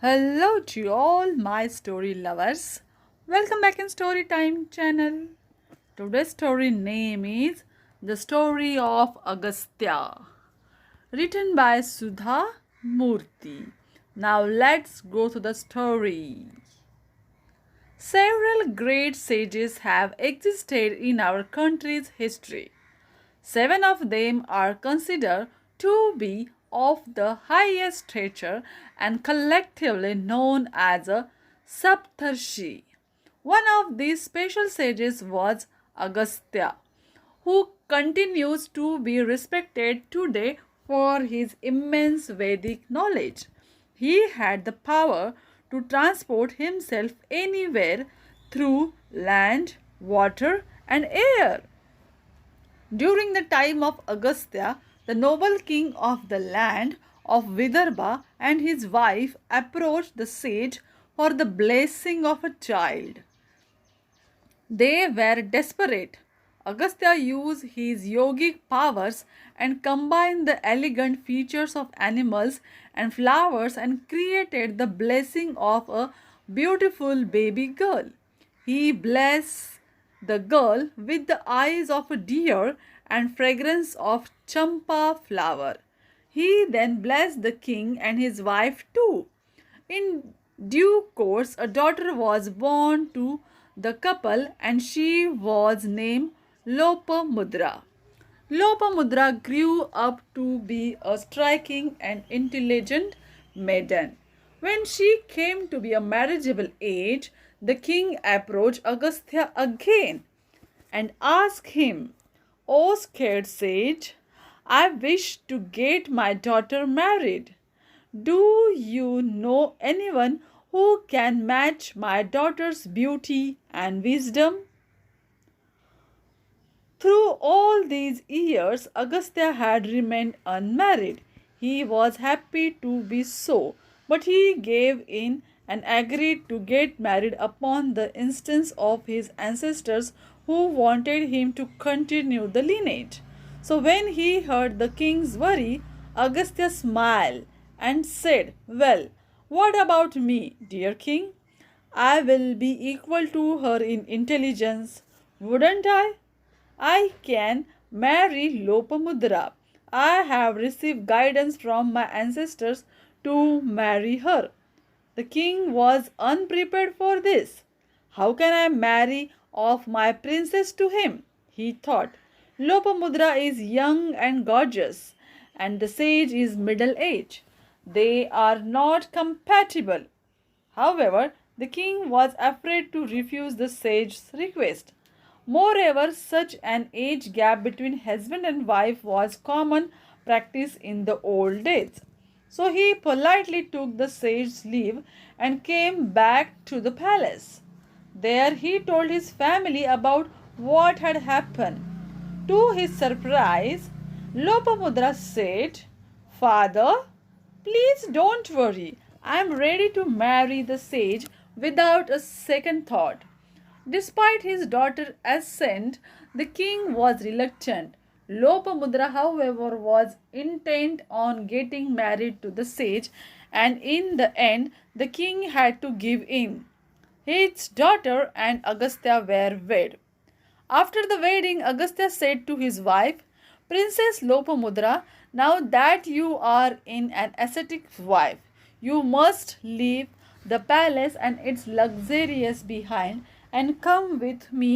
Hello to all my story lovers. Welcome back in Story Time channel. Today's story name is The Story of Agastya, written by Sudha Murty. Now let's go to the story. Several great sages have existed in our country's history. Seven of them are considered to be of the highest stature and collectively known as a Saptarshi. One of these special sages was Agastya, who continues to be respected today for his immense Vedic knowledge. He had the power to transport himself anywhere through land, water, and air. During the time of Agastya, the noble king of the land of Vidarbha and his wife approached the sage for the blessing of a child. They were desperate. Agastya used his yogic powers and combined the elegant features of animals and flowers and created the blessing of a beautiful baby girl. He blessed the girl with the eyes of a deer and fragrance of champa flower. He then blessed the king and his wife too. In due course, a daughter was born to the couple and she was named Lopamudra. Lopamudra grew up to be a striking and intelligent maiden. When she came to be a marriageable age, the king approached Agastya again and asked him, "O scared sage, I wish to get my daughter married. Do you know anyone who can match my daughter's beauty and wisdom?" Through all these years, Agastya had remained unmarried. He was happy to be so, but he gave in and agreed to get married upon the instance of his ancestors who wanted him to continue the lineage. So when he heard the king's worry, Agastya smiled and said, "Well, what about me, dear king? I will be equal to her in intelligence, wouldn't I? I can marry Lopamudra. I have received guidance from my ancestors to marry her." The king was unprepared for this. "How can I marry off my princess to him?" he thought. "Lopamudra is young and gorgeous, and the sage is middle aged. They are not compatible." However, the king was afraid to refuse the sage's request. Moreover, such an age gap between husband and wife was common practice in the old days. So he politely took the sage's leave and came back to the palace. There he told his family about what had happened. To his surprise, Lopamudra said, "Father, please don't worry. I am ready to marry the sage without a second thought." Despite his daughter's assent, the king was reluctant. Lopamudra, however, was intent on getting married to the sage, and in the end, the king had to give in. His daughter and Agastya were wed. After the wedding, Agastya said to his wife, "Princess Lopamudra, now that you are in an ascetic wife, you must leave the palace and its luxurious behind and come with me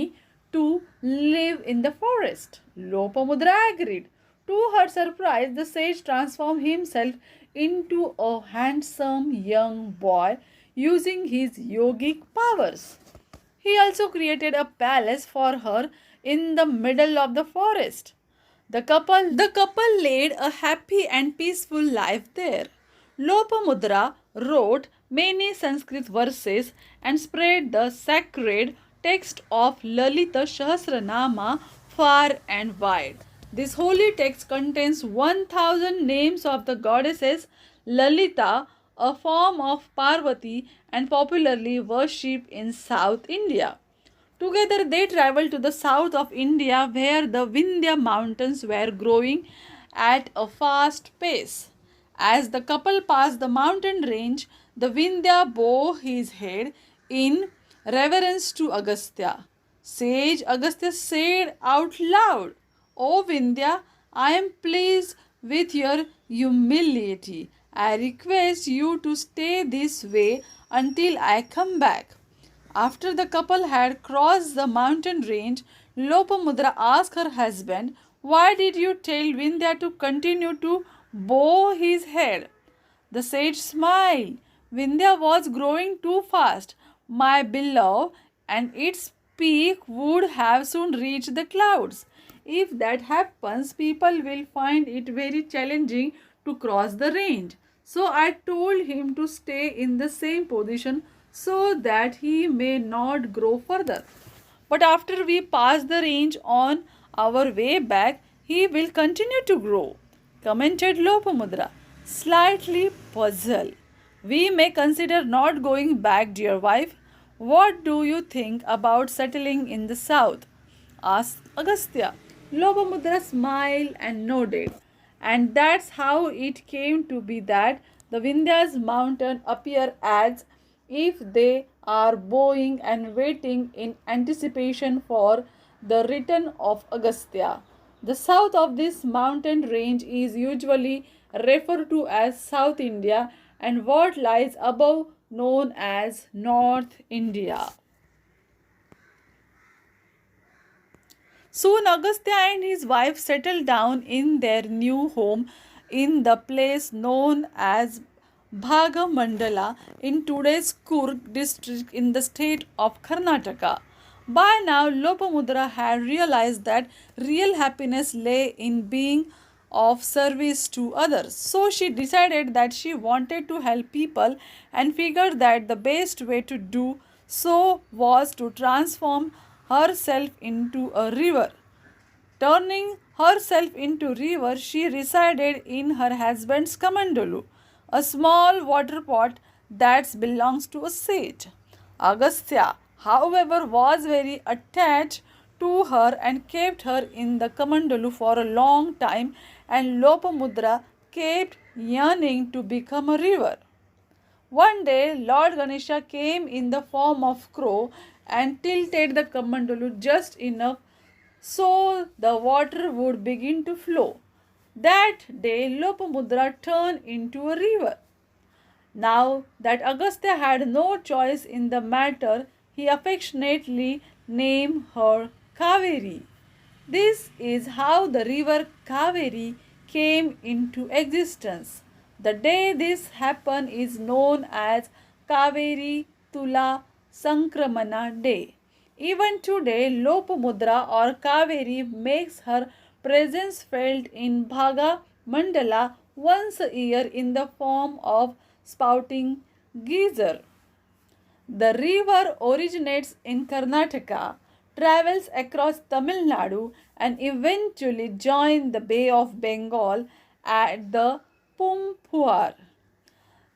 to live in the forest." Lopamudra agreed. To her surprise, the sage transformed himself into a handsome young boy using his yogic powers. He also created a palace for her in the middle of the forest. The couple led a happy and peaceful life there. Lopamudra wrote many Sanskrit verses and spread the sacred text of Lalita Sahasranama far and wide. This holy text contains 1000 names of the goddesses Lalita, a form of Parvati and popularly worshipped in South India. Together they traveled to the south of India where the Vindhya mountains were growing at a fast pace. As the couple passed the mountain range, the Vindhya bowed his head in reverence to Agastya. Sage Agastya said out loud, O Vindhya, I am pleased with your humility. I request you to stay this way until I come back. After the couple had crossed the mountain range, Lopamudra asked her husband, Why did you tell Vindhya to continue to bow his head? The sage smiled. Vindhya was growing too fast, my beloved, and its peak would have soon reached the clouds. If that happens, people will find it very challenging to cross the range. So I told him to stay in the same position so that he may not grow further. But after we pass the range on our way back, he will continue to grow, commented Lopamudra, slightly puzzled. We may consider not going back, dear wife. What do you think about settling in the south? Asked Agastya. Lopamudra smiled and nodded. And that's how it came to be that the Vindhyas mountain appear as if they are bowing and waiting in anticipation for the return of Agastya. The south of this mountain range is usually referred to as South India and what lies above known as North India. Soon Agastya and his wife settled down in their new home in the place known as Bhagamandala in today's Kurg district in the state of Karnataka. By now, Lopamudra had realized that real happiness lay in being of service to others. So she decided that she wanted to help people and figured that the best way to do so was to transform herself into a river. Turning herself into river, she resided in her husband's kamandalu, a small water pot that belongs to a sage. Agastya, however, was very attached to her and kept her in the kamandalu for a long time, and Lopamudra kept yearning to become a river. One day, Lord Ganesha came in the form of crow and tilted the kamandalu just enough so the water would begin to flow. That day, Lopamudra turned into a river. Now that Agastya had no choice in the matter, he affectionately named her Kaveri. This is how the river Kaveri came into existence. The day this happened is known as Kaveri Tula Sankramana Day. Even today, Lopamudra or Kaveri makes her presence felt in Bhaga Mandala once a year in the form of spouting geyser. The river originates in Karnataka, travels across Tamil Nadu, and eventually joins the Bay of Bengal at the Pumpuar.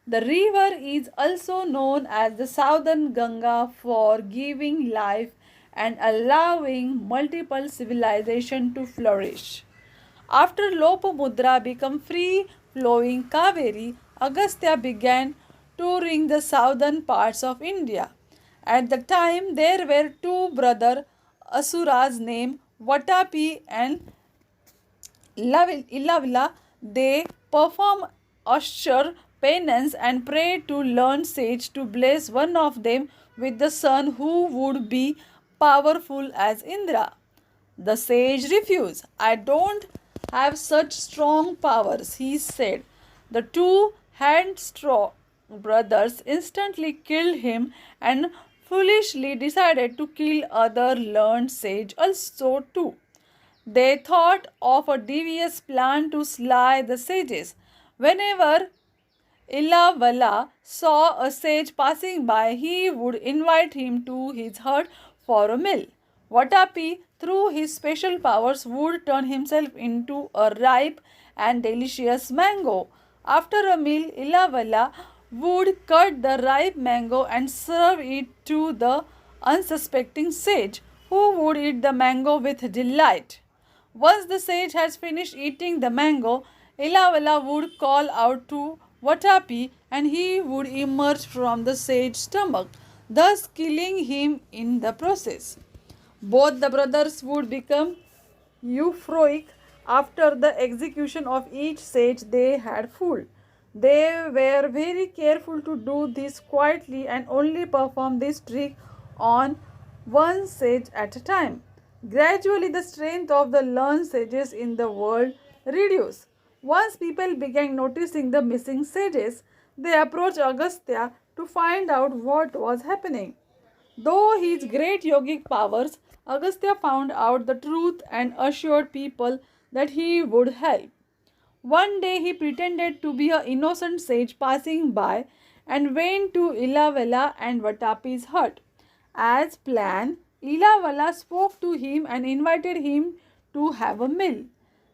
The river is also known as the Southern Ganga for giving life and allowing multiple civilizations to flourish. After Lopamudra became free-flowing Kaveri, Agastya began touring the southern parts of India. At the time, there were two brother Asuras named Vatapi and Ilavila. They performed austere penance and prayed to learn sage to bless one of them with the son who would be powerful as Indra. The sage refused. I don't have such strong powers, he said. The two headstrong brothers instantly killed him and foolishly decided to kill other learned sage also too. They thought of a devious plan to slay the sages. Whenever Ilavala saw a sage passing by, he would invite him to his hut for a meal. Vatapi, through his special powers, would turn himself into a ripe and delicious mango. After a meal, Ilavala would cut the ripe mango and serve it to the unsuspecting sage, who would eat the mango with delight. Once the sage has finished eating the mango, Ilavala would call out to Vatapi and he would emerge from the sage's stomach, thus killing him in the process. Both the brothers would become euphoric after the execution of each sage they had fooled. They were very careful to do this quietly and only perform this trick on one sage at a time. Gradually, the strength of the learned sages in the world reduced. Once people began noticing the missing sages, they approached Agastya to find out what was happening. Though his great yogic powers, Agastya found out the truth and assured people that he would help. One day he pretended to be an innocent sage passing by and went to Ilavala and Vatapi's hut. As planned, Ilavala spoke to him and invited him to have a meal.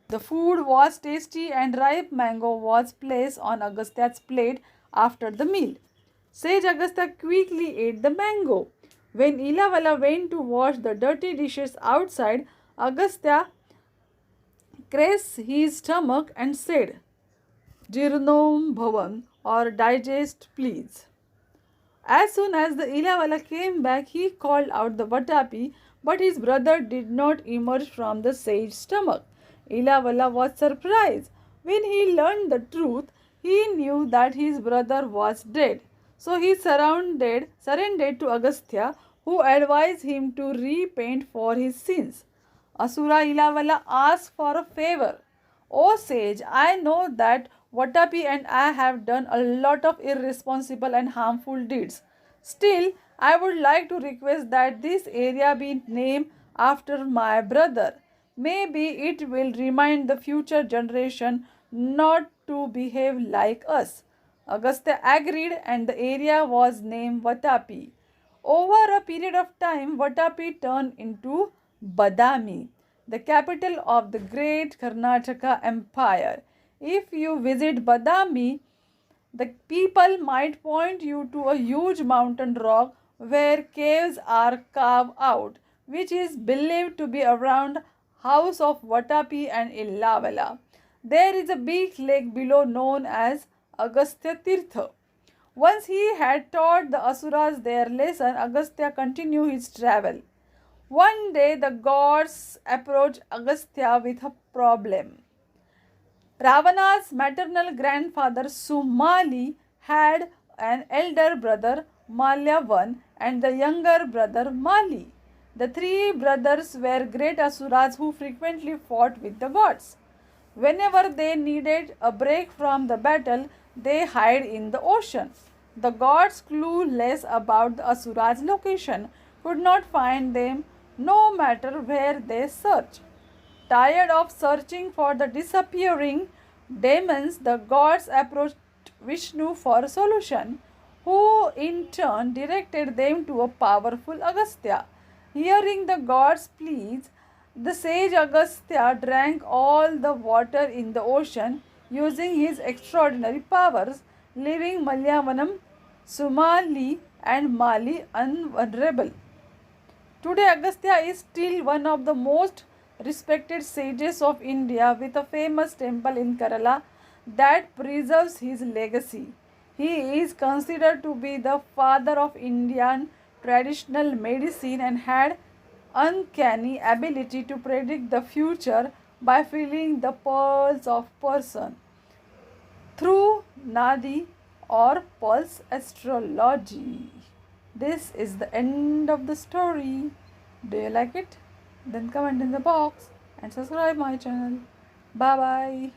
The food was tasty and ripe mango was placed on Agastya's plate after the meal. Sage Agastya quickly ate the mango. When Ilavala went to wash the dirty dishes outside, Agastya caressed his stomach and said, Jirnom Bhavan, or digest please. As soon as the Ilavala came back, he called out the Vatapi, but his brother did not emerge from the sage's stomach. Ilavala was surprised. When he learned the truth, he knew that his brother was dead. So he surrendered to Agastya, who advised him to repent for his sins. Asura Ilavala asked for a favor. O sage, I know that Vatapi and I have done a lot of irresponsible and harmful deeds. Still, I would like to request that this area be named after my brother. Maybe it will remind the future generation not to behave like us. Agastya agreed and the area was named Vatapi. Over a period of time, Vatapi turned into Badami, the capital of the great Karnataka Empire. If you visit Badami, the people might point you to a huge mountain rock where caves are carved out, which is believed to be around house of Vatapi and Illavala. There is a big lake below known as Agastya Tirtha. Once he had taught the Asuras their lesson, Agastya continued his travel. One day the gods approached Agastya with a problem. Ravana's maternal grandfather Sumali had an elder brother Malyavan and the younger brother Mali. The three brothers were great asuras who frequently fought with the gods. Whenever they needed a break from the battle, they hid in the ocean. The gods, clueless about the asuras' location, could not find them no matter where they searched. Tired of searching for the disappearing demons, the gods approached Vishnu for a solution, who in turn directed them to a powerful Agastya. Hearing the gods' pleas, the sage Agastya drank all the water in the ocean using his extraordinary powers, leaving Malyavanam, Sumali, and Mali invulnerable. Today, Agastya is still one of the most respected sages of India with a famous temple in Kerala that preserves his legacy. He is considered to be the father of Indian traditional medicine and had uncanny ability to predict the future by feeling the pulse of person through Nadi or pulse astrology. This is the end of the story. Do you like it? Then comment in the box and subscribe my channel. Bye bye.